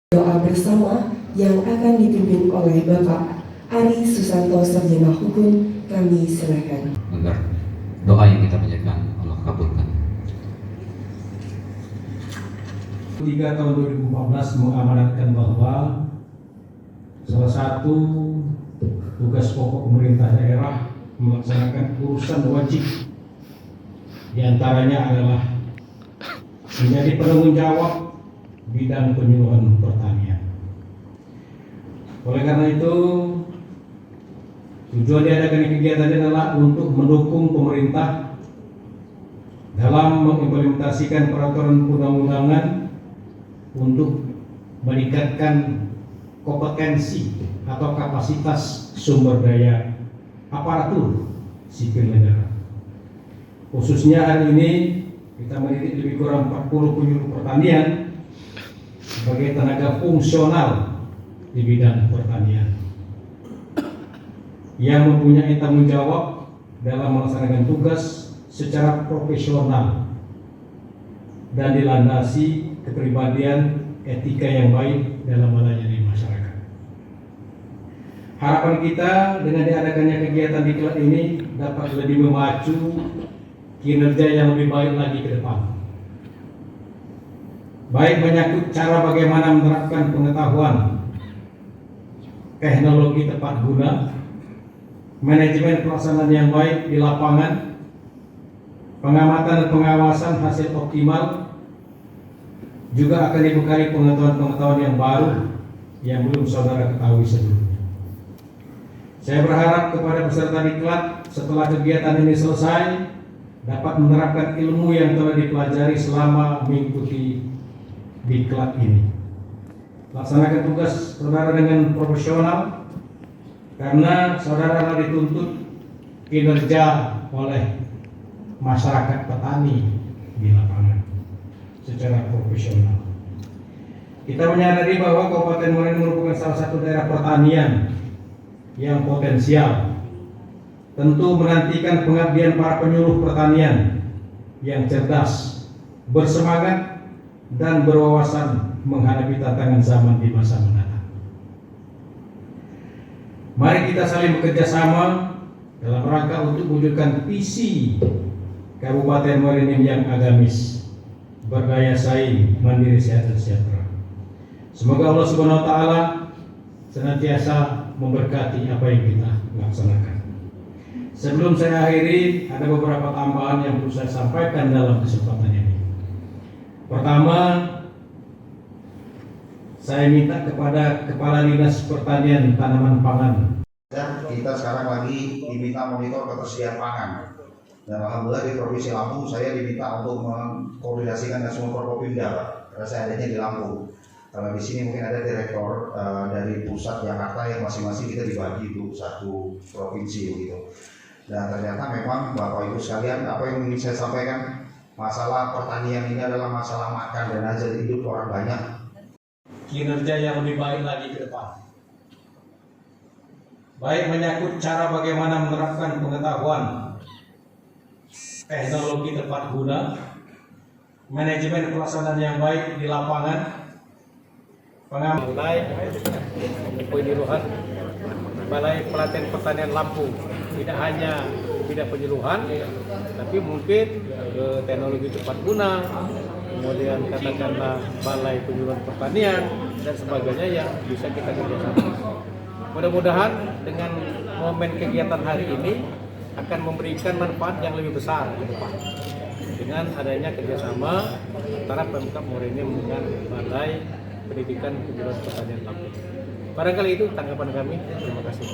Doa bersama yang akan dipimpin oleh Bapak Ari Susanto, Sarjana Hukum, kami silakan. Agar doa yang kita panjatkan Allah kabulkan. 3 tahun 2014 mengamanatkan bahwa salah satu tugas pokok pemerintah daerah melaksanakan urusan wajib, diantaranya adalah menjadi penanggung jawab bidang penyuluhan pertanian. Oleh karena itu, tujuan diadakan kegiatan ini adalah untuk mendukung pemerintah dalam mengimplementasikan peraturan perundang-undangan untuk meningkatkan kompetensi atau kapasitas sumber daya aparatur sipil negara. Khususnya hari ini kita mendidik lebih kurang 40 penyuluh pertanian sebagai tenaga fungsional di bidang pertanian yang mempunyai tanggung jawab dalam melaksanakan tugas secara profesional dan dilandasi kepribadian etika yang baik dalam melayani masyarakat. Harapan kita dengan diadakannya kegiatan di diklat ini dapat lebih memacu kinerja yang lebih baik lagi ke depan. Baik menyangkut cara bagaimana menerapkan pengetahuan, teknologi tepat guna, manajemen pelaksanaan yang baik di lapangan, pengamatan dan pengawasan hasil optimal, juga akan dibekali pengetahuan-pengetahuan yang baru yang belum saudara ketahui sebelumnya. Saya berharap kepada peserta diklat setelah kegiatan ini selesai dapat menerapkan ilmu yang telah dipelajari selama mengikuti diklat ini. Laksanakan tugas saudara dengan profesional karena saudara telah dituntut kinerja oleh masyarakat petani di lapangan secara profesional. Kita menyadari bahwa Kabupaten Muara Enim merupakan salah satu daerah pertanian yang potensial. Tentu menantikan pengabdian para penyuluh pertanian yang cerdas, bersemangat, dan berwawasan menghadapi tantangan zaman di masa mendatang. Mari kita saling bekerja sama dalam rangka untuk mewujudkan visi Kabupaten Muara Enim yang agamis, berdaya saing, mandiri, sehat dan sejahtera. Semoga Allah Subhanahu wa taala senantiasa memberkati apa yang kita laksanakan. Sebelum saya akhiri, ada beberapa tambahan yang perlu saya sampaikan dalam kesempatan ini. Pertama, saya minta kepada Kepala Dinas Pertanian Tanaman Pangan. Dan kita sekarang lagi diminta monitor ketersediaan pangan. Dan alhamdulillah di Provinsi Lampung saya diminta untuk mengkoordinasikan dengan semua Forkopimda, Pak. Karena saya adanya di Lampung. Karena di sini mungkin ada direktur dari pusat Jakarta yang masing-masing kita dibagi untuk satu provinsi begitu. Dan ternyata memang Bapak Ibu sekalian, apa yang ingin saya sampaikan, masalah pertanian ini adalah masalah makan dan hajat hidup orang banyak. Kinerja yang lebih baik lagi ke depan. Baik menyangkut cara bagaimana menerapkan pengetahuan, teknologi tepat guna, manajemen pelaksanaan yang baik di lapangan, Balai Penyuluhan Balai Pelatihan Pertanian Lampung tidak hanya bidang penyuluhan, tapi mungkin teknologi tepat guna, kemudian katakanlah balai penyuluhan pertanian dan sebagainya yang bisa kita kerjasama. Mudah-mudahan dengan momen kegiatan hari ini akan memberikan manfaat yang lebih besar ke depan dengan adanya kerjasama antara Pemkab Muara Enim dengan Balai Pendidikan Penyuluhan Pertanian Lampung. Barangkali itu tanggapan kami. Terima kasih.